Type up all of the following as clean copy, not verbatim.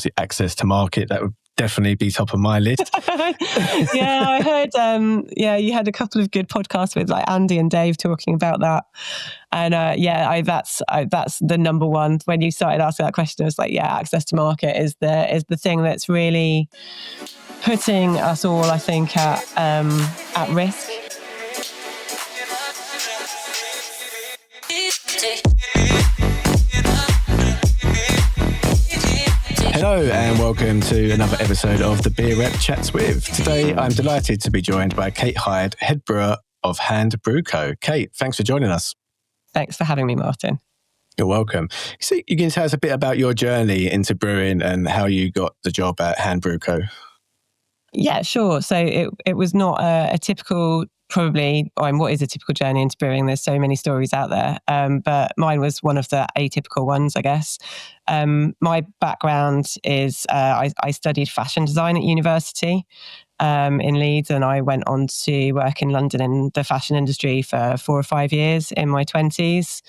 obviously access to market, that would definitely be top of my list. Yeah, I heard, you had a couple of good podcasts with like Andy and Dave talking about that. And that's the number one. When you started asking that question, I was like, yeah, access to market is the thing that's really putting us all, I think, at risk. Hello and welcome to another episode of the Beer Rep Chats With. Today I'm delighted to be joined by Kate Hyde, head brewer of Hand Brew Co. Kate, thanks for joining us. Thanks for having me, Martin. You're welcome. So you can tell us a bit about your journey into brewing and how you got the job at Hand Brew Co. Yeah, sure. So it was not a typical, probably, what is a typical journey into brewing? There's so many stories out there, but mine was one of the atypical ones, I guess. My background is I studied fashion design at university in Leeds, and I went on to work in London in the fashion industry for 4 or 5 years in my 20s.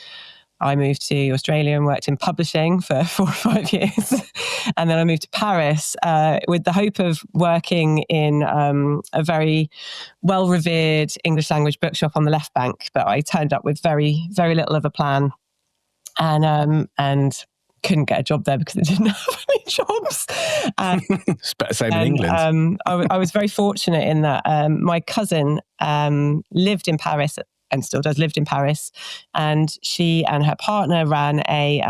I moved to Australia and worked in publishing for 4 or 5 years. And then I moved to Paris with the hope of working in a very well-revered English language bookshop on the left bank. But I turned up with very, very little of a plan and couldn't get a job there because it didn't have any jobs. It's better same in England. I was very fortunate in that my cousin lived in Paris and still does, lived in Paris. And she and her partner ran a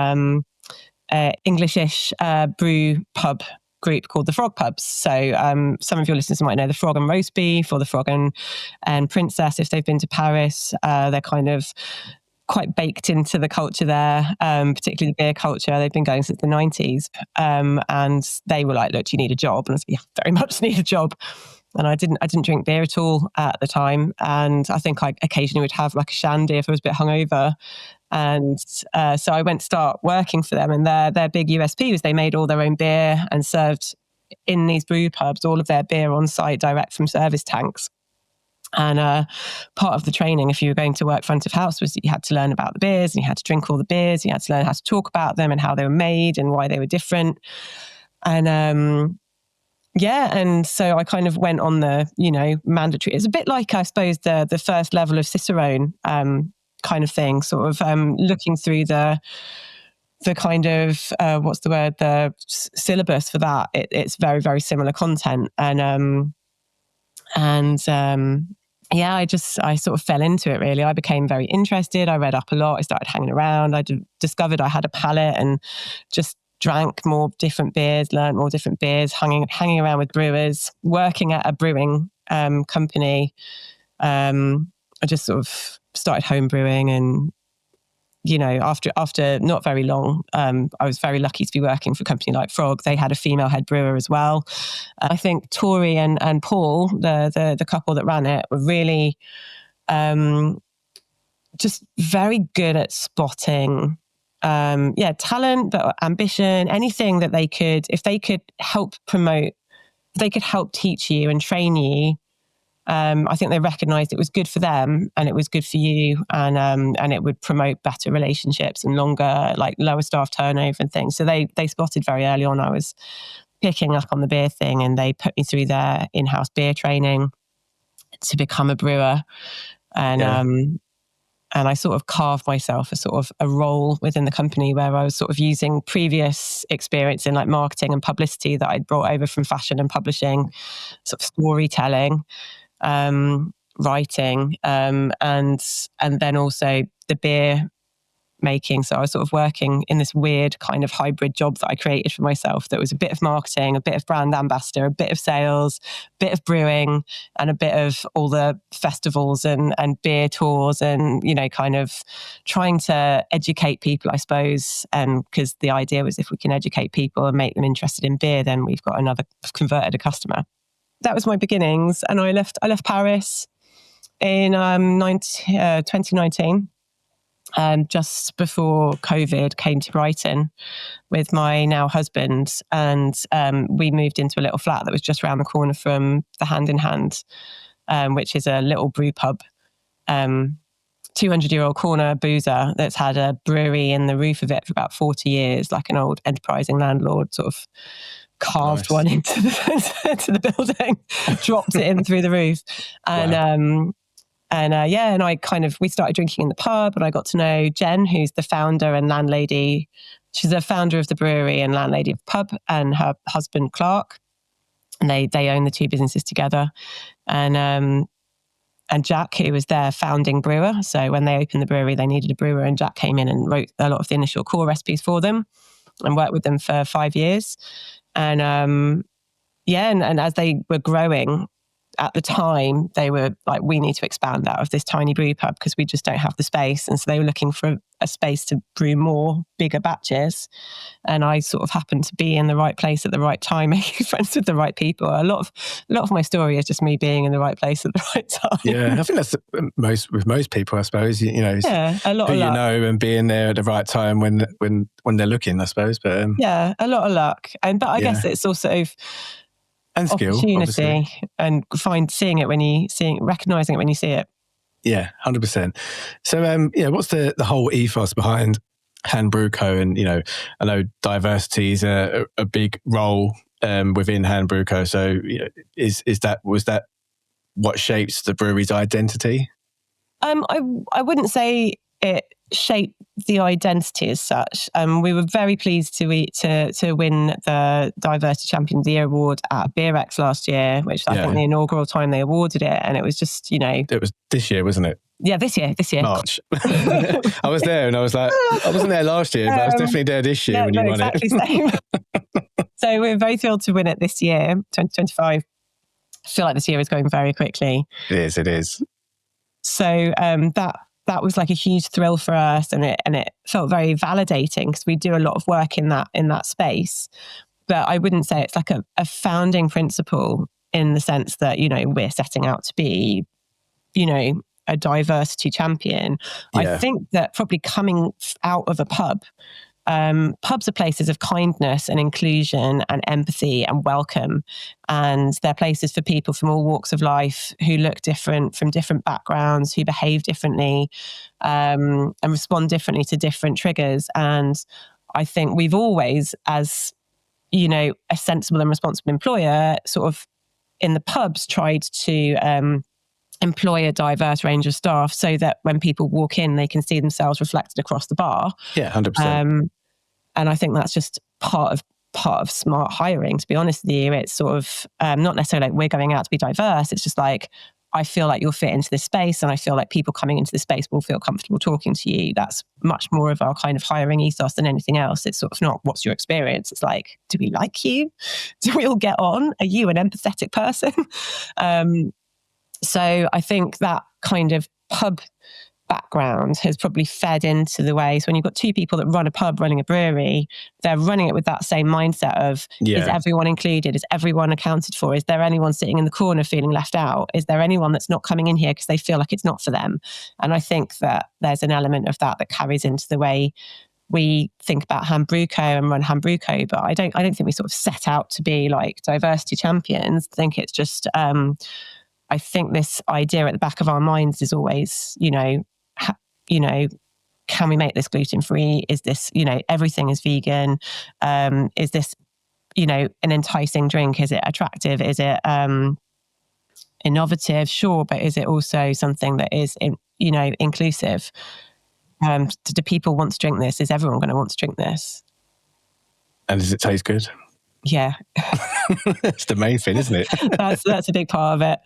English-ish brew pub group called the Frog Pubs. So some of your listeners might know the Frog and Roast Beef or the Frog and Princess if they've been to Paris. They're kind of quite baked into the culture there, particularly the beer culture. They've been going since the 90s. And they were like, look, do you need a job? And I said, yeah, very much need a job. And I didn't drink beer at all at the time. And I think I occasionally would have like a shandy if I was a bit hungover. And so I went to start working for them. And their big USP was they made all their own beer and served in these brew pubs all of their beer on site direct from service tanks. And part of the training, if you were going to work front of house, was that you had to learn about the beers and you had to drink all the beers. And you had to learn how to talk about them and how they were made and why they were different. And and so I kind of went on the, mandatory. It's a bit like, I suppose, the first level of Cicerone kind of thing, sort of looking through the kind of, the syllabus for that. It's very, very similar content. I sort of fell into it, really. I became very interested. I read up a lot. I started hanging around. I discovered I had a palate and just drank more different beers, learned more different beers, hanging around with brewers, working at a brewing company. I just sort of started home brewing, and after not very long, I was very lucky to be working for a company like Frog. They had a female head brewer as well. I think Tori and Paul, the couple that ran it, were really just very good at spotting talent, but ambition, anything that they could, if they could help promote, if they could help teach you and train you. I think they recognised it was good for them and it was good for you, and it would promote better relationships and lower staff turnover and things. So they spotted very early on I was picking up on the beer thing, and they put me through their in-house beer training to become a brewer. And I sort of carved myself a role within the company where I was sort of using previous experience in like marketing and publicity that I'd brought over from fashion and publishing, sort of storytelling, writing, and then also the beer making. So I was sort of working in this weird kind of hybrid job that I created for myself that was a bit of marketing, a bit of brand ambassador, a bit of sales, a bit of brewing, and a bit of all the festivals and beer tours, and kind of trying to educate people, I suppose. And because the idea was, if we can educate people and make them interested in beer, then we've got converted a customer. That was my beginnings, and I left Paris in 2019. Just before COVID, came to Brighton with my now husband, and we moved into a little flat that was just around the corner from the Hand in Hand, which is a little brew pub 200-year-old corner boozer that's had a brewery in the roof of it for about 40 years, like an old enterprising landlord sort of carved one into into the building, dropped it in through the roof. And we started drinking in the pub, and I got to know Jen, who's the founder and landlady. She's the founder of the brewery and landlady of the pub, and her husband Clark. And they own the two businesses together. And Jack, who was their founding brewer. So when they opened the brewery, they needed a brewer, and Jack came in and wrote a lot of the initial core recipes for them and worked with them for 5 years. And and as they were growing, at the time, they were like, we need to expand out of this tiny brew pub because we just don't have the space. And so they were looking for a space to brew more bigger batches. And I sort of happened to be in the right place at the right time, making friends with the right people. A lot of my story is just me being in the right place at the right time. Yeah, I think that's with most people, I suppose. A lot of who luck. And being there at the right time when they're looking, I suppose. But a lot of luck. But I guess it's also and skill, opportunity, obviously. And recognizing it when you see it. Yeah, 100%. So, what's the whole ethos behind Hand Brew Co? And I know diversity is a big role within Hand Brew Co. So, was that what shapes the brewery's identity? I wouldn't say it shaped the identity as such. We were very pleased to win the Diversity Champion of the Year award at BeerX last year, which I think the inaugural time they awarded it, and it was just It was this year, wasn't it? Yeah, this year. March. I was there, and I was like, I wasn't there last year, but I was definitely there this year when you won exactly it. Same. So we're very thrilled to win it this year, 2025. I feel like this year is going very quickly. It is. So that was like a huge thrill for us, and it felt very validating because we do a lot of work in that space. But I wouldn't say it's like a founding principle in the sense that we're setting out to be a diversity champion. Yeah. I think that probably coming out of a pub, pubs are places of kindness and inclusion and empathy and welcome. And they're places for people from all walks of life who look different, from different backgrounds, who behave differently, and respond differently to different triggers. And I think we've always, as a sensible and responsible employer, sort of in the pubs tried to employ a diverse range of staff so that when people walk in, they can see themselves reflected across the bar. Yeah, 100%. And I think that's just part of smart hiring, to be honest with you. It's sort of not necessarily like we're going out to be diverse. It's just like, I feel like you'll fit into this space, and I feel like people coming into this space will feel comfortable talking to you. That's much more of our kind of hiring ethos than anything else. It's sort of not, what's your experience? It's like, do we like you? Do we all get on? Are you an empathetic person? So I think that kind of pub background has probably fed into the way. So when you've got two people that run a pub running a brewery, they're running it with that same mindset of, is everyone included? Is everyone accounted for? Is there anyone sitting in the corner feeling left out? Is there anyone that's not coming in here because they feel like it's not for them? And I think that there's an element of that carries into the way we think about Hand Brew Co and run Hand Brew Co. But I don't think we sort of set out to be like diversity champions. I think it's just I think this idea at the back of our minds is always, can we make this gluten-free? Is this, everything is vegan? Is this, an enticing drink? Is it attractive? Is it innovative? Sure, but is it also something that is, inclusive? Do people want to drink this? Is everyone going to want to drink this? And does it taste good? Yeah. It's the main thing, isn't it? That's a big part of it.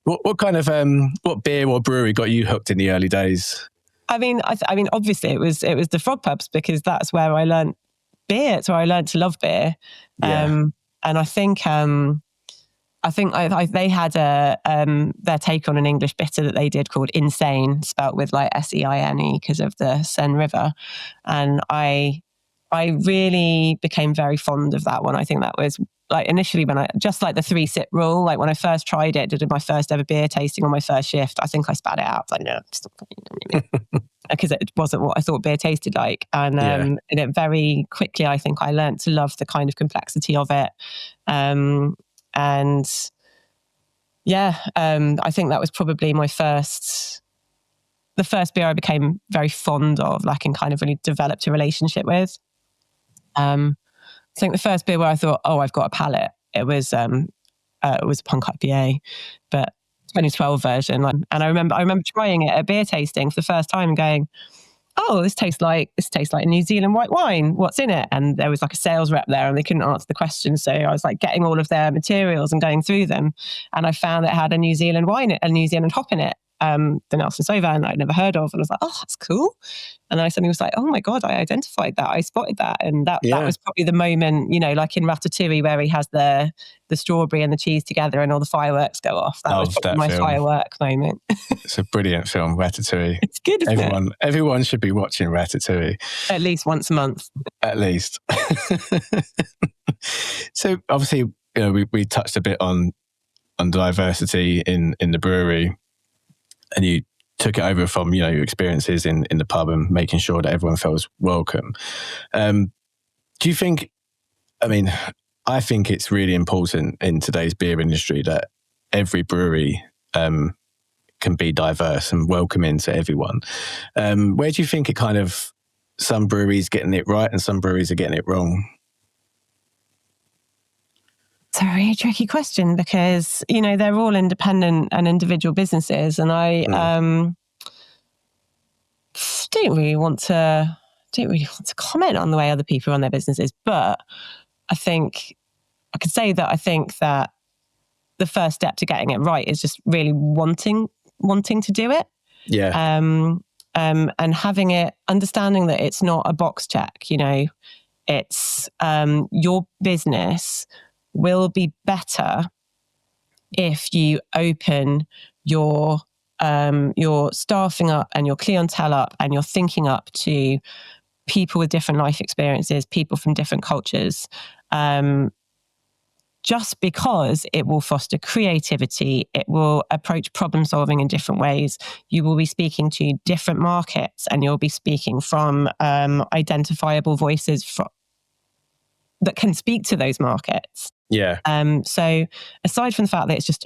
What kind of what beer or brewery got you hooked in the early days? I mean, obviously it was the Frog Pubs, because that's where I learned beer. It's where I learned to love beer. Yeah. And I think they had their take on an English bitter that they did called Insane, spelt with like Seine because of the Seine River, and I really became very fond of that one. I think that was like initially when just like the 3-sip rule, like when I first tried it, did my first ever beer tasting on my first shift, I think I spat it out. I was like, no, it's not, because it wasn't what I thought beer tasted like. And it very quickly, I think I learned to love the kind of complexity of it. I think that was probably my first the first beer I became very fond of, like, and kind of really developed a relationship with. I think the first beer where I thought, oh, I've got a palate, it was a Punk IPA, but 2012 version. And I remember trying it at beer tasting for the first time and going, oh, this tastes like New Zealand white wine. What's in it? And there was like a sales rep there and they couldn't answer the question. So I was like getting all of their materials and going through them. And I found it had a New Zealand hop in it. The Nelson Sauvin I'd never heard of. And I was like, oh, that's cool. And then I suddenly was like, oh my God, I identified that. I spotted that. And that was probably the moment, like in Ratatouille where he has the strawberry and the cheese together and all the fireworks go off. That was probably my firework moment. It's a brilliant film, Ratatouille. It's good, isn't it? Everyone should be watching Ratatouille. At least once a month. At least. So obviously, we touched a bit on diversity in the brewery, and you took it over from, your experiences in the pub and making sure that everyone feels welcome. Do you think, I think it's really important in today's beer industry that every brewery can be diverse and welcoming to everyone. Where do you think some breweries getting it right and some breweries are getting it wrong? It's a really tricky question because, they're all independent and individual businesses. And I don't really want to comment on the way other people run their businesses. But I think that the first step to getting it right is just really wanting to do it. Yeah. And having it, understanding that it's not a box check, it's your business will be better if you open your staffing up and your clientele up and your thinking up to people with different life experiences, people from different cultures, just because it will foster creativity, it will approach problem solving in different ways. You will be speaking to different markets and you'll be speaking from identifiable voices that can speak to those markets. Yeah. So aside from the fact that it's just,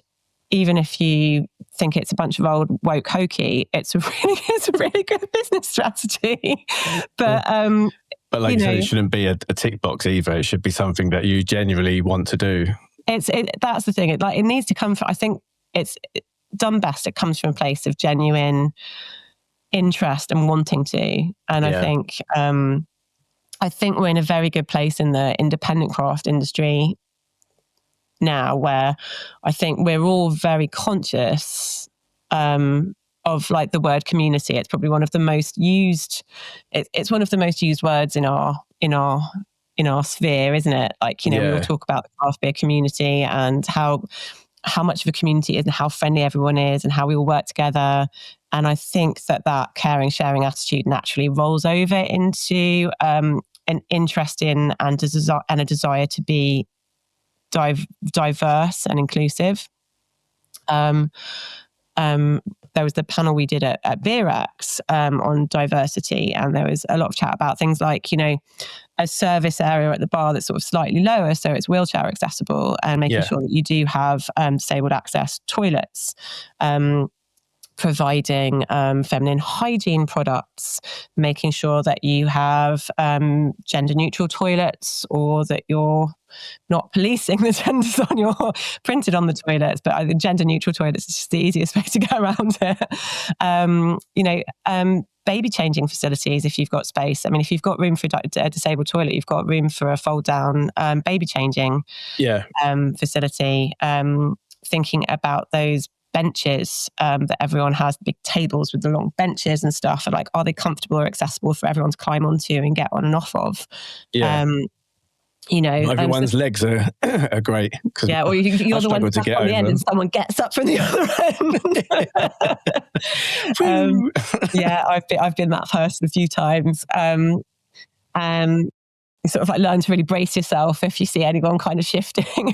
even if you think it's a bunch of old woke hokey, it's a really good business strategy. But like you said, it shouldn't be a tick box either. It should be something that you genuinely want to do. That's the thing. It needs to come from, I think it's done best. It comes from a place of genuine interest and wanting to. And I think we're in a very good place in the independent craft industry now, where I think we're all very conscious of like the word community. It's probably one of the most used. It's one of the most used words in our sphere, isn't it? Like we all talk about the craft beer community and how much of a community it is and how friendly everyone is and how we all work together. And I think that caring, sharing attitude naturally rolls over into an interest in and a desire to be diverse and inclusive. There was the panel we did at Beerax on diversity, and there was a lot of chat about things like, a service area at the bar that's sort of slightly lower, so it's wheelchair accessible, and making sure that you do have disabled access toilets. Providing feminine hygiene products, making sure that you have gender neutral toilets, or that you're not policing the genders printed on the toilets, but I think gender neutral toilets is just the easiest way to get around it. Baby changing facilities, if you've got space. I mean, if you've got room for a disabled toilet, you've got room for a fold down baby changing facility. Thinking about those benches that everyone has, big tables with the long benches and stuff, and like, are they comfortable or accessible for everyone to climb onto and get on and off of? Not everyone's legs are great. Or you're the one stuck on the end and someone gets up from the other end. I've been that person a few times. And you sort of like learn to really brace yourself if you see anyone kind of shifting.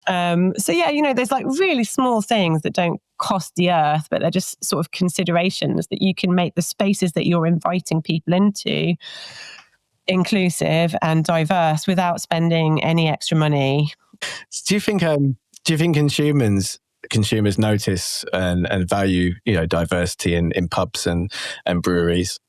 There's like really small things that don't cost the earth, but they're just sort of considerations that you can make the spaces that you're inviting people into inclusive and diverse without spending any extra money. Do you think consumers consumers notice and value, diversity in pubs and breweries?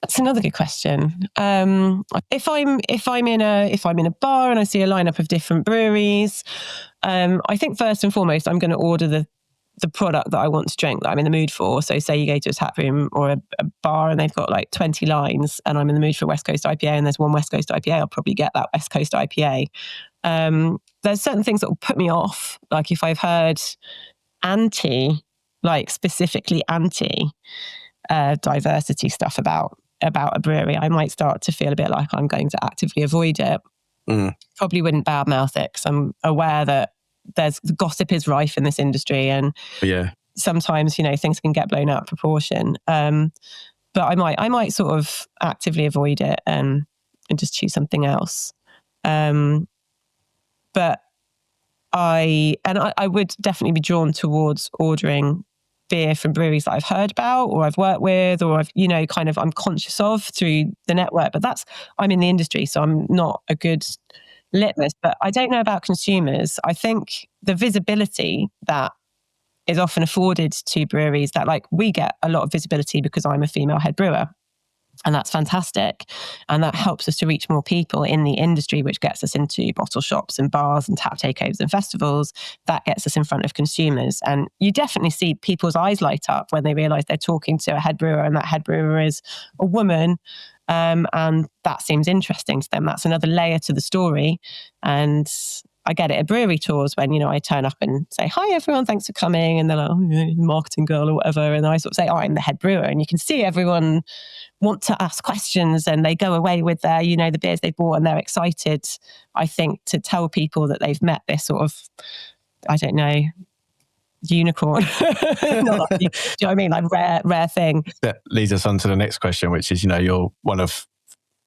That's another good question. If I'm in a bar and I see a lineup of different breweries, I think first and foremost I'm going to order the product that I want to drink, that I'm in the mood for. So say you go to a tap room or a bar and they've got like 20 lines and I'm in the mood for a West Coast IPA and there's one West Coast IPA, I'll probably get that West Coast IPA. There's certain things that will put me off. Like if I've heard specifically anti diversity stuff about a brewery, I might start to feel a bit like I'm going to actively avoid it. Probably wouldn't badmouth it because I'm aware that the gossip is rife in this industry, and sometimes things can get blown out of proportion. But I might sort of actively avoid it and just choose something else. But I would definitely be drawn towards ordering beer from breweries that I've heard about or I've worked with or I've I'm conscious of through the network. But I'm in the industry, so I'm not a good litmus. But I don't know about consumers. I think the visibility that is often afforded to breweries, that we get a lot of visibility because I'm a female head brewer. And that's fantastic. And that helps us to reach more people in the industry, which gets us into bottle shops and bars and tap takeovers and festivals. That gets us in front of consumers. And you definitely see people's eyes light up when they realise they're talking to a head brewer and that head brewer is a woman. And that seems interesting to them. That's another layer to the story. And I get it at brewery tours when, I turn up and say, hi, everyone, thanks for coming. And they're like, oh, marketing girl or whatever. And I sort of say, oh, I'm the head brewer. And you can see everyone want to ask questions and they go away with their, the beers they bought and they're excited, I think, to tell people that they've met this sort of, I don't know, unicorn. Do you know what I mean? Like rare thing. That leads us on to the next question, which is, you're one of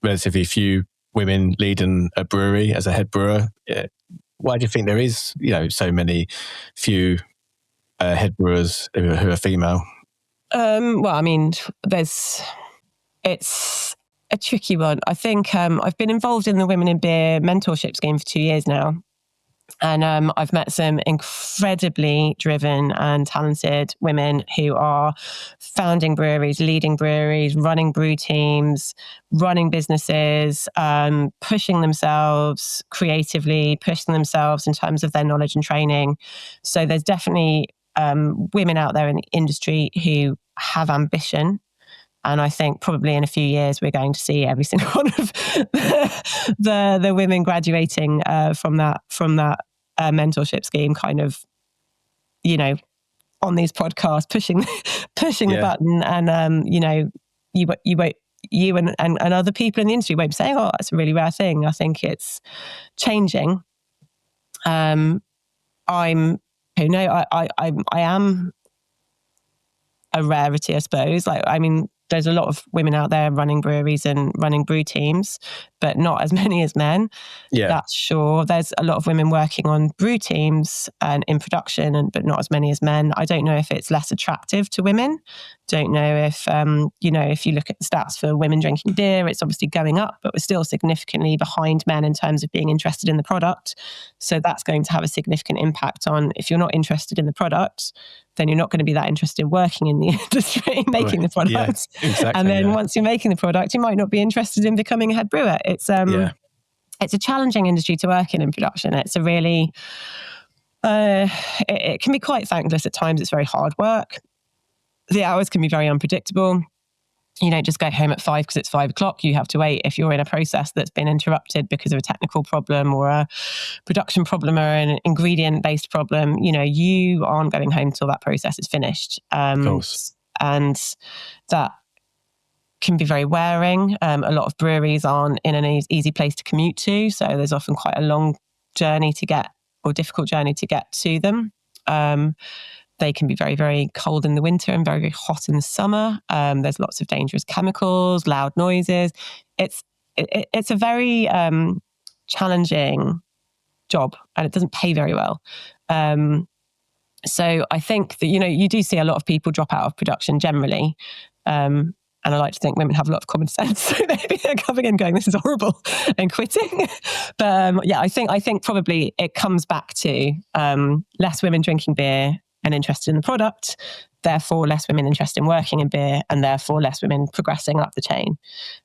relatively few women leading a brewery as a head brewer. Why do you think there is, so many few head brewers who are female? Well, I mean, it's a tricky one. I think I've been involved in the Women in Beer mentorship scheme for 2 years now. And I've met some incredibly driven and talented women who are founding breweries, leading breweries, running brew teams, running businesses, pushing themselves creatively, pushing themselves in terms of their knowledge and training. So there's definitely women out there in the industry who have ambition. And I think probably in a few years, we're going to see every single one of the women graduating from that mentorship scheme, kind of, on these podcasts, pushing the button. And, you and other people in the industry won't be saying, oh, that's a really rare thing. I think it's changing. I am a rarity, I suppose. There's a lot of women out there running breweries and running brew teams, but not as many as men. Yeah, that's sure. There's a lot of women working on brew teams and in production, but not as many as men. I don't know if it's less attractive to women. Don't know if, if you look at the stats for women drinking beer, it's obviously going up, but we're still significantly behind men in terms of being interested in the product. So that's going to have a significant impact on, if you're not interested in the product, then you're not going to be that interested in working in the industry, making the product. Yeah, exactly, and then once you're making the product, you might not be interested in becoming a head brewer. It's a challenging industry to work in production. It's a really, it can be quite thankless at times. It's very hard work. The hours can be very unpredictable. You don't just go home at 5 because it's 5 o'clock. You have to wait if you're in a process that's been interrupted because of a technical problem or a production problem or an ingredient-based problem. You aren't going home until that process is finished. Of course. And that can be very wearing. A lot of breweries aren't in an easy place to commute to, so there's often quite a long journey to get, or difficult journey to get to them. They can be very, very cold in the winter and very, very hot in the summer. There's lots of dangerous chemicals, loud noises. It's a very challenging job, and it doesn't pay very well. So I think that, you do see a lot of people drop out of production generally. And I like to think women have a lot of common sense. So maybe they're coming in going, this is horrible, and quitting. But I think probably it comes back to less women drinking beer and interested in the product, therefore less women interested in working in beer, and therefore less women progressing up the chain.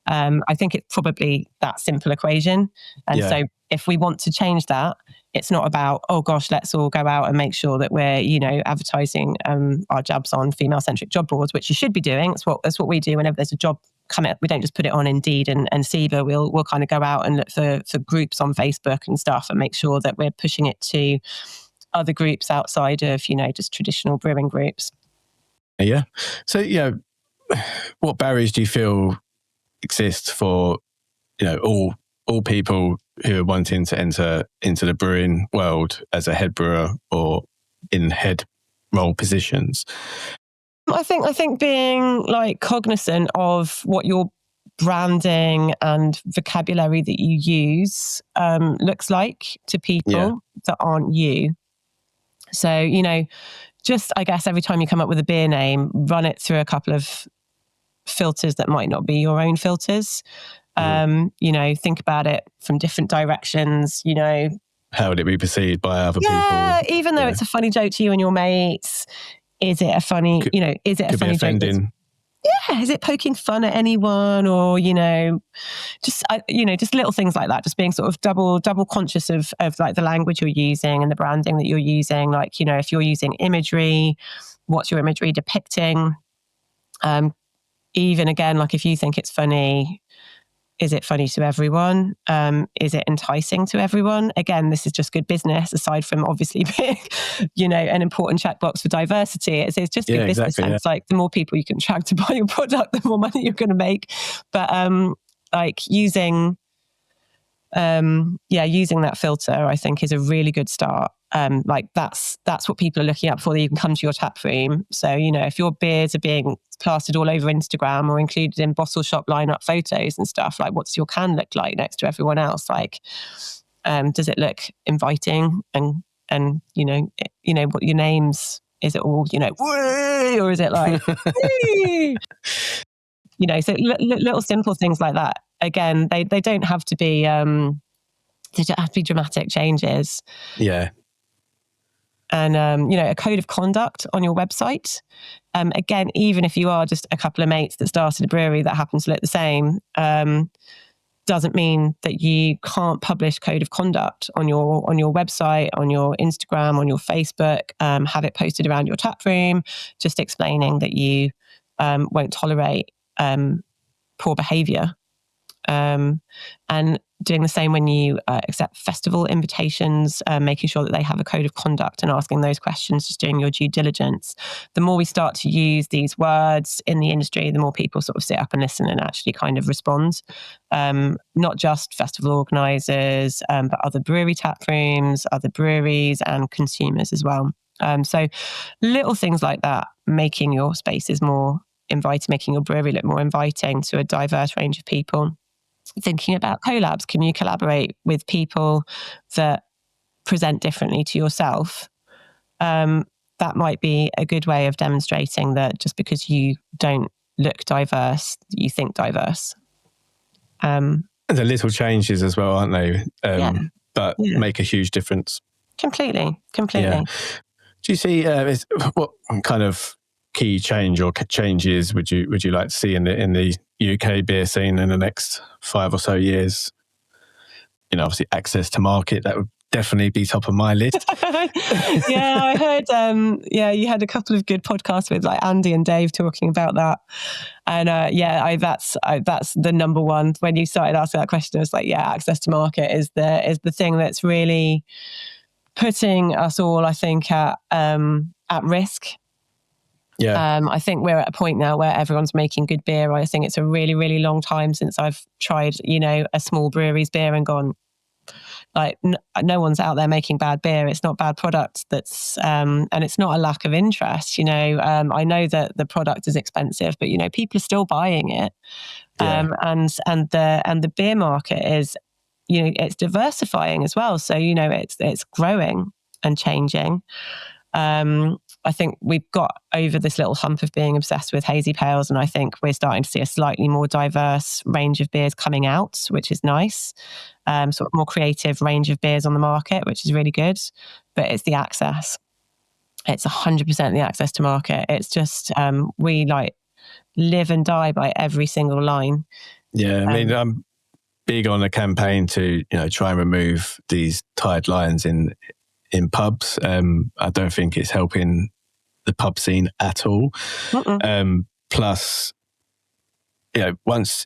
I think it's probably that simple equation. And so if we want to change that, it's not about, oh gosh, let's all go out and make sure that we're, advertising our jobs on female-centric job boards, which you should be doing. That's what we do whenever there's a job come up. We don't just put it on Indeed and Seaver. We'll kind of go out and look for groups on Facebook and stuff and make sure that we're pushing it to other groups outside of, just traditional brewing groups. Yeah. So, what barriers do you feel exist for, all people who are wanting to enter into the brewing world as a head brewer or in head role positions? I think being like cognizant of what your branding and vocabulary that you use looks like to people that aren't you. So, just, I guess, every time you come up with a beer name, run it through a couple of filters that might not be your own filters. Think about it from different directions, How would it be perceived by other people? Yeah, even though it's a funny joke to you and your mates, is it a funny, is it a funny joke? Yeah, is it poking fun at anyone, or just little things like that. Just being sort of double conscious of like the language you're using and the branding that you're using. Like if you're using imagery, what's your imagery depicting? Even again, like if you think it's funny, is it funny to everyone? Is it enticing to everyone? Again, this is just good business, aside from obviously being, an important checkbox for diversity. It's just good business sense. Yeah. Like the more people you can attract to buy your product, the more money you're going to make. But using that filter, I think, is a really good start. That's what people are looking up for, that you can come to your tap room. So, if your beers are being plastered all over Instagram or included in bottle shop lineup photos and stuff, like what's your can look like next to everyone else? Like, does it look inviting? And what your names, is it all, or is it like, so little simple things like that. Again, they don't have to be, they don't have to be dramatic changes. Yeah. And, a code of conduct on your website. Again, even if you are just a couple of mates that started a brewery that happens to look the same, doesn't mean that you can't publish code of conduct on your website, on your Instagram, on your Facebook, have it posted around your tap room, just explaining that you won't tolerate poor behavior. And doing the same when you accept festival invitations, making sure that they have a code of conduct and asking those questions, just doing your due diligence. The more we start to use these words in the industry, the more people sort of sit up and listen and actually kind of respond. Not just festival organisers, but other brewery tap rooms, other breweries and consumers as well. So little things like that, making your spaces more inviting, making your brewery look more inviting to a diverse range of people. Thinking about collabs. Can you collaborate with people that present differently to yourself? That might be a good way of demonstrating that just because you don't look diverse, you think diverse. The little changes as well, aren't they? But make a huge difference. Completely. Yeah. Do you see what kind of key change or changes would you like to see in the UK beer scene in the next 5 or so years? Obviously access to market, that would definitely be top of my list. Yeah, I heard you had a couple of good podcasts with like Andy and Dave talking about that. And that's the number one. When you started asking that question, I was like, access to market is the thing that's really putting us all, I think, at risk. Yeah. I think we're at a point now where everyone's making good beer. I think it's a really, really long time since I've tried, a small brewery's beer and gone, like, no one's out there making bad beer. It's not bad product. That's, and it's not a lack of interest. I know that the product is expensive, but people are still buying it. And the beer market is, it's diversifying as well. So it's growing and changing. I think we've got over this little hump of being obsessed with hazy pales, and I think we're starting to see a slightly more diverse range of beers coming out, which is nice. Sort of more creative range of beers on the market, which is really good. But it's the access. It's 100% the access to market. It's just we like live and die by every single line. Yeah, I mean, I'm big on a campaign to try and remove these tied lines in pubs. I don't think it's helping the pub scene at all. Plus, once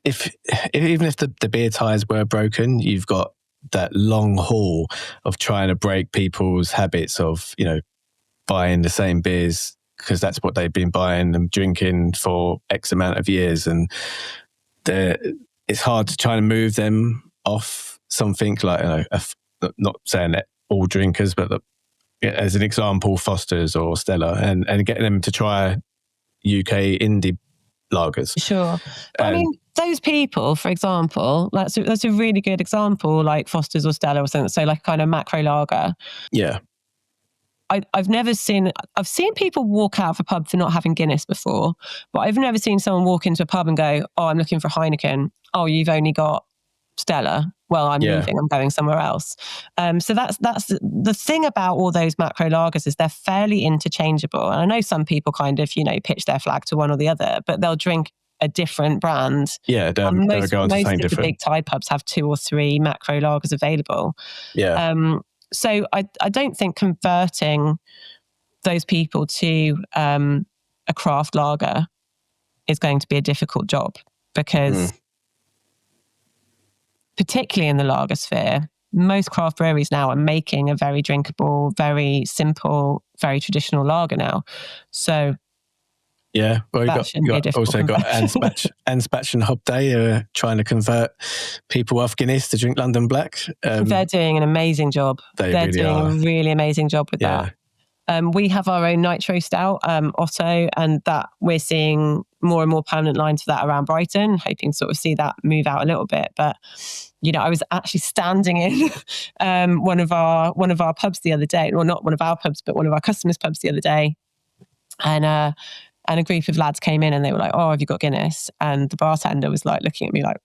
even if the beer ties were broken, you've got that long haul of trying to break people's habits of buying the same beers because that's what they've been buying and drinking for X amount of years, and it's hard to try and move them off something like not saying that all drinkers, but as an example, Foster's or Stella, and getting them to try UK indie lagers. Sure. I mean, those people, for example, that's a really good example, like Foster's or Stella or something. So like kind of macro lager. Yeah. I've seen people walk out of a pub for not having Guinness before, but I've never seen someone walk into a pub and go, oh, I'm looking for Heineken. Oh, you've only got Stella. Well, I'm leaving, I'm going somewhere else. So that's the thing about all those macro lagers is they're fairly interchangeable. And I know some people kind of, pitch their flag to one or the other, but they'll drink a different brand. Yeah, they'll go on to something different. Most of the big Thai pubs have 2 or 3 macro lagers available. Yeah. So I don't think converting those people to a craft lager is going to be a difficult job, because particularly in the lager sphere, most craft breweries now are making a very drinkable, very simple, very traditional lager now. So yeah, well, you've also got Anspach and Hop Day trying to convert people off Guinness to drink London Black. They're doing an amazing job. They're doing a really amazing job with that. We have our own nitro stout, Otto, and that we're seeing more and more permanent lines for that around Brighton, hoping to sort of see that move out a little bit. But I was actually standing in one of our pubs the other day, well, not one of our pubs, but one of our customers' pubs the other day, and a group of lads came in and they were like, "Oh, have you got Guinness?" And the bartender was like looking at me like,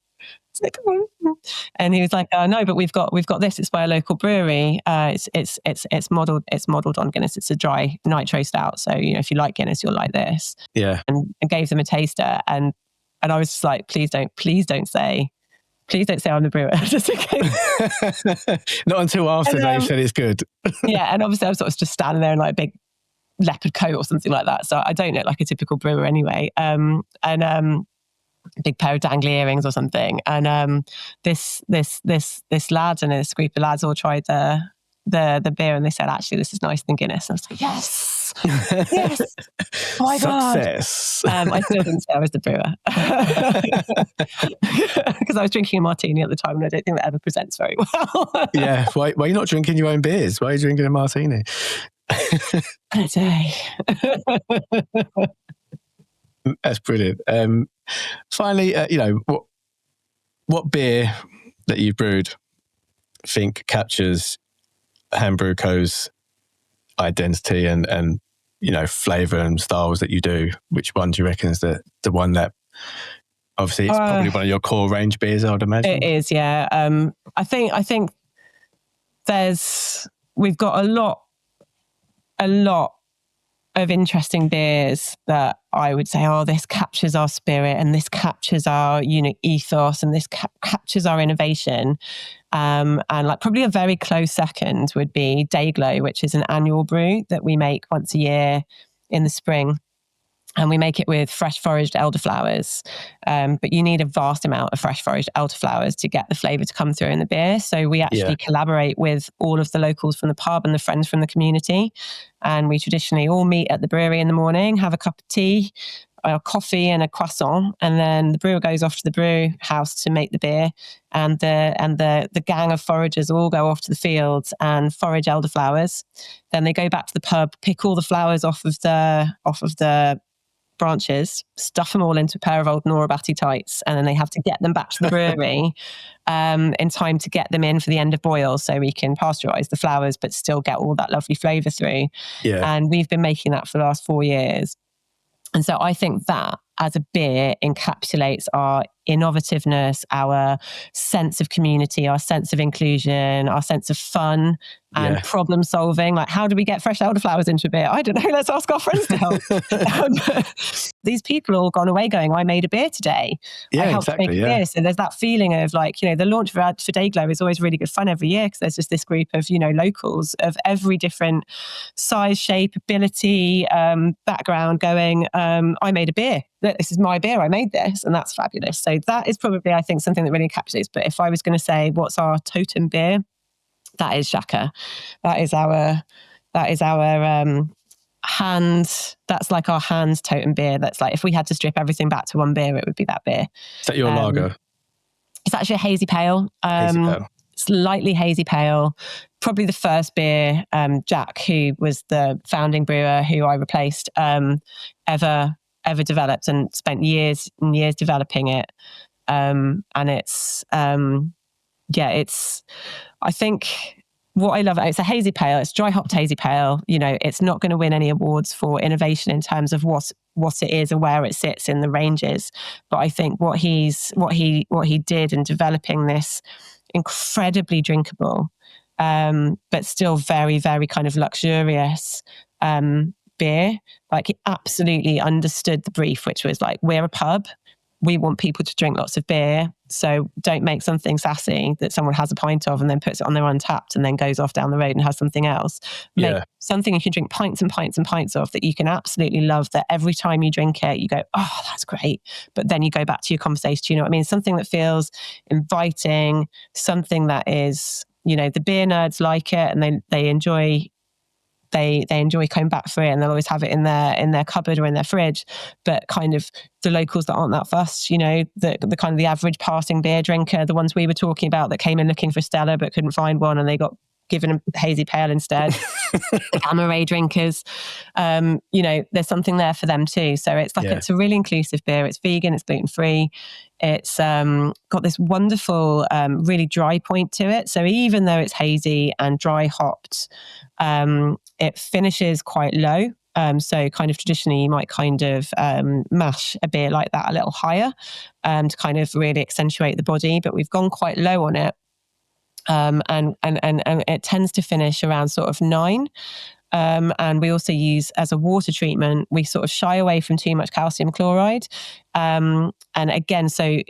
and he was like, "No, but we've got this. It's by a local brewery. It's modelled on Guinness. It's a dry nitro stout. So if you like Guinness, you'll like this." Yeah. And gave them a taster, and I was just like, please don't say I'm the brewer. Just in case. Not until after they've said it's good. Yeah, and obviously I was sort of just standing there in like a big leopard coat or something like that. So I don't look like a typical brewer anyway. Big pair of dangly earrings or something. And this lad and this group of lads all tried the beer, and they said, actually, this is nicer than Guinness. And I was like, yes, yes, oh my Success. God. I still didn't say I was the brewer because I was drinking a martini at the time, and I don't think that ever presents very well. Yeah, why are you not drinking your own beers? Why are you drinking a martini? A day. That's brilliant. Finally, what beer that you've brewed think captures Hand Brew Co's identity and flavour and styles that you do? Which one do you reckon is the one that, obviously it's probably one of your core range beers, I would imagine? It is, yeah. I think we've got a lot of interesting beers that I would say, this captures our spirit, and this captures our ethos, and this captures our innovation. And like probably a very close second would be Dayglow, which is an annual brew that we make once a year in the spring. And we make it with fresh foraged elderflowers. But you need a vast amount of fresh foraged elderflowers to get the flavour to come through in the beer. So we actually collaborate with all of the locals from the pub and the friends from the community. And we traditionally all meet at the brewery in the morning, have a cup of tea, a coffee and a croissant. And then the brewer goes off to the brew house to make the beer. And the gang of foragers all go off to the fields and forage elderflowers. Then they go back to the pub, pick all the flowers off of the branches, stuff them all into a pair of old Nora Batty tights, and then they have to get them back to the brewery in time to get them in for the end of boil, so we can pasteurize the flowers but still get all that lovely flavor through. Yeah. And we've been making that for the last 4 years. And so I think that as a beer encapsulates our innovativeness, our sense of community, our sense of inclusion, our sense of fun and problem solving. Like, how do we get fresh elderflowers into a beer? I don't know. Let's ask our friends to help. These people all gone away going, I made a beer today. I helped make a beer. So there's that feeling of like, you know, the launch for Dayglow is always really good fun every year because there's just this group of, you know, locals of every different size, shape, ability, background going, I made a beer. This is my beer. I made this. And that's fabulous. So that is probably, I think, something that really encapsulates. But if I was going to say, what's our totem beer? That is Shaka. That is our Hand. That's like our Hands totem beer. That's like, if we had to strip everything back to one beer, it would be that beer. Is that your lager? It's actually a hazy pale. Slightly hazy pale. Probably the first beer, Jack, who was the founding brewer who I replaced, ever developed, and spent years and years developing it. And it's, I think what I love, it's a hazy pale, it's dry hopped hazy pale. You know, it's not going to win any awards for innovation in terms of what it is and where it sits in the ranges. But I think what he did in developing this incredibly drinkable, but still very, very kind of luxurious, beer, like he absolutely understood the brief, which was like, we're a pub. We want people to drink lots of beer. So don't make something sassy that someone has a pint of and then puts it on their Untapped and then goes off down the road and has something else. Make something you can drink pints and pints and pints of, that you can absolutely love, that every time you drink it, you go, oh, that's great. But then you go back to your conversation. Do you know what I mean? Something that feels inviting, something that is, you know, the beer nerds like it and they enjoy coming back for it, and they'll always have it in their cupboard or in their fridge. But kind of the locals that aren't that fussed, you know, the kind of the average passing beer drinker, the ones we were talking about that came in looking for Stella but couldn't find one and they got given a hazy pale instead. The Gamma Ray drinkers, you know, there's something there for them too. So it's like, it's a really inclusive beer. It's vegan, it's gluten-free. It's got this wonderful, really dry point to it. So even though it's hazy and dry hopped, it finishes quite low. So kind of traditionally you might kind of mash a beer like that a little higher to kind of really accentuate the body, but we've gone quite low on it. And it tends to finish around sort of 9. And we also use, as a water treatment, we sort of shy away from too much calcium chloride. And again, so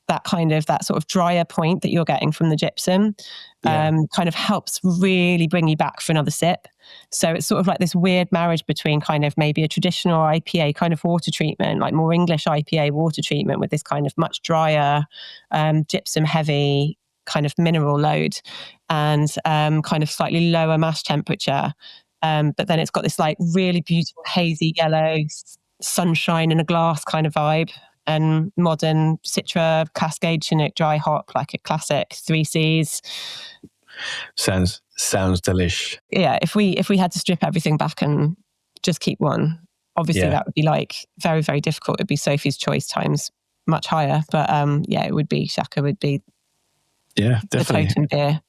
that sort of drier point that you're getting from the gypsum kind of helps really bring you back for another sip. So it's sort of like this weird marriage between kind of maybe a traditional IPA kind of water treatment, like more English IPA water treatment, with this kind of much drier, gypsum heavy kind of mineral load, and kind of slightly lower mash temperature. But then it's got this like really beautiful hazy yellow sunshine in a glass kind of vibe, and modern Citra Cascade Chinook dry hop, like a classic 3Cs. Sounds delish. Yeah, if we had to strip everything back and just keep one, obviously that would be like very, very difficult. It'd be Sophie's Choice times much higher. But it would be Shaka would be definitely the totem beer.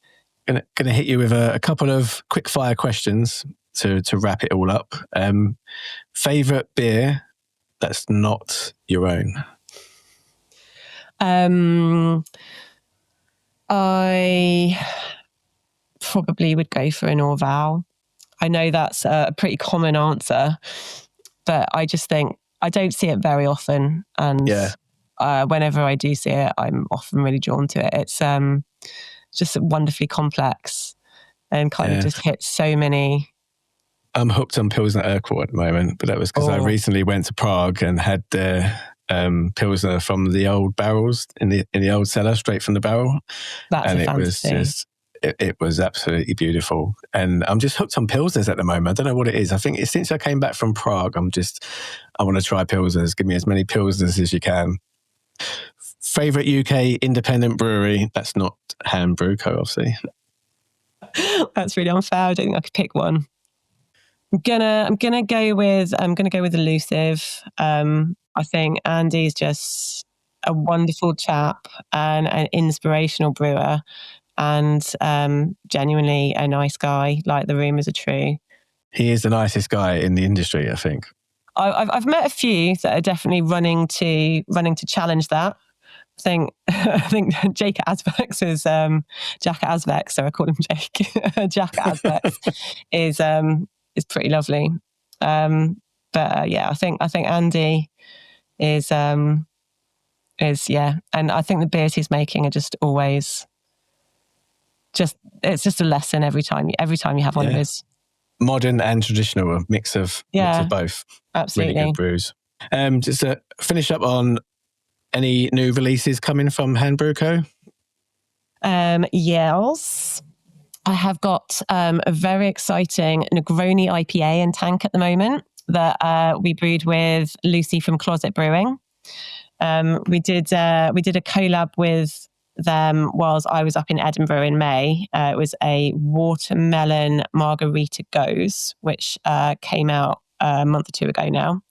Gonna hit you with a couple of quick fire questions to wrap it all up. Favorite beer that's not your own? I probably would go for an Orval. I know that's a pretty common answer, but I just think I don't see it very often, and whenever I do see it, I'm often really drawn to it. It's just wonderfully complex and kind of just hits so many. I'm hooked on Pilsner Urquell at the moment, but that was because I recently went to Prague and had the Pilsner from the old barrels in the old cellar, straight from the barrel. That's and a it fantasy. was just it was absolutely beautiful. And I'm just hooked on Pilsners at the moment. I don't know what it is. I think since I came back from Prague, I want to try Pilsners. Give me as many Pilsners as you can. Favorite UK independent brewery? That's not Hand Brew Co, obviously. That's really unfair. I don't think I could pick one. I'm gonna go with elusive. I think Andy's just a wonderful chap and an inspirational brewer, and genuinely a nice guy. Like, the rumours are true. He is the nicest guy in the industry, I think. I've met a few that are definitely running to challenge that. I think Jake Asvex is Jack Asvex, so I call him Jake. Jack Asvex is pretty lovely. But yeah, I think Andy is yeah, and I think the beers he's making are just always it's just a lesson every time you have one of his. Modern and traditional, a mix of both. Absolutely. Really good brews. Just to finish up on any new releases coming from Hand Brew Co? Yes. I have got a very exciting Negroni IPA in tank at the moment that we brewed with Lucy from Closet Brewing. We did a collab with them whilst I was up in Edinburgh in May. It was a watermelon margarita goes, which came out a month or two ago now.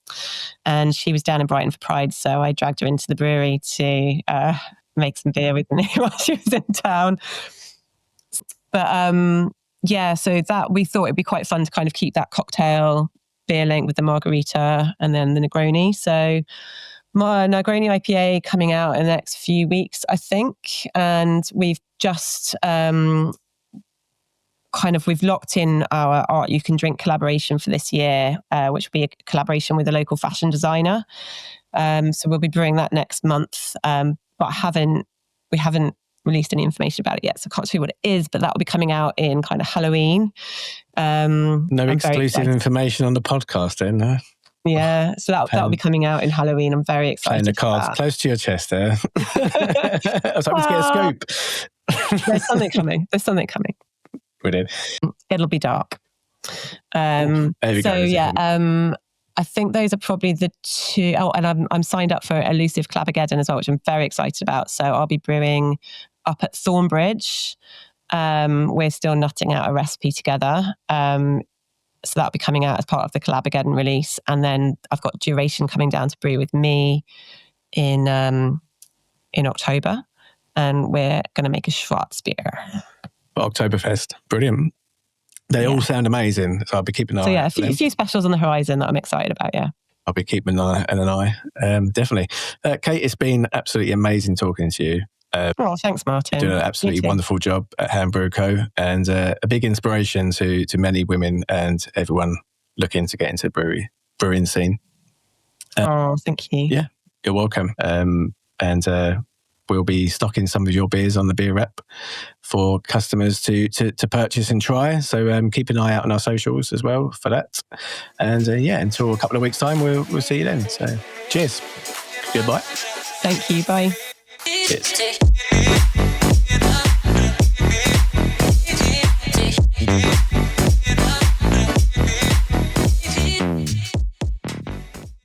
And she was down in Brighton for Pride, so I dragged her into the brewery to make some beer with me while she was in town. But yeah, so that we thought it'd be quite fun to kind of keep that cocktail beer link with the margarita and then the Negroni. So my Negroni IPA coming out in the next few weeks, I think. And we've just we've locked in our Art You Can Drink collaboration for this year, which will be a collaboration with a local fashion designer. So we'll be brewing that next month. But we haven't released any information about it yet, so I can't tell you what it is, but that will be coming out in kind of Halloween. No exclusive information on the podcast then, no? Yeah, so that'll be coming out in Halloween. I'm very excited. Playing the cards close to your chest there. I was hoping to get a scoop. There's something coming. Brilliant. It'll be dark. There we go. Yeah, I think those are probably the two. Oh, and I'm signed up for Elusive Clabageddon as well, which I'm very excited about. So I'll be brewing up at Thornbridge. We're still nutting out a recipe together. So that'll be coming out as part of the Clabageddon release. And then I've got Duration coming down to brew with me in October. And we're going to make a Schwarzbier. Oktoberfest. Brilliant. They all sound amazing. So I'll be keeping an eye out. So a few specials on the horizon that I'm excited about, yeah. I'll be keeping an eye. Definitely. Kate, it's been absolutely amazing talking to you. Thanks, Martin. You're doing an absolutely wonderful job at Hand Brew Co. And a big inspiration to many women and everyone looking to get into the brewing scene. Thank you. Yeah, you're welcome. And we'll be stocking some of your beers on the beer rep for customers to purchase and try. So keep an eye out on our socials as well for that. And until a couple of weeks' time, we'll see you then. So cheers. Goodbye. Thank you. Bye. Cheers.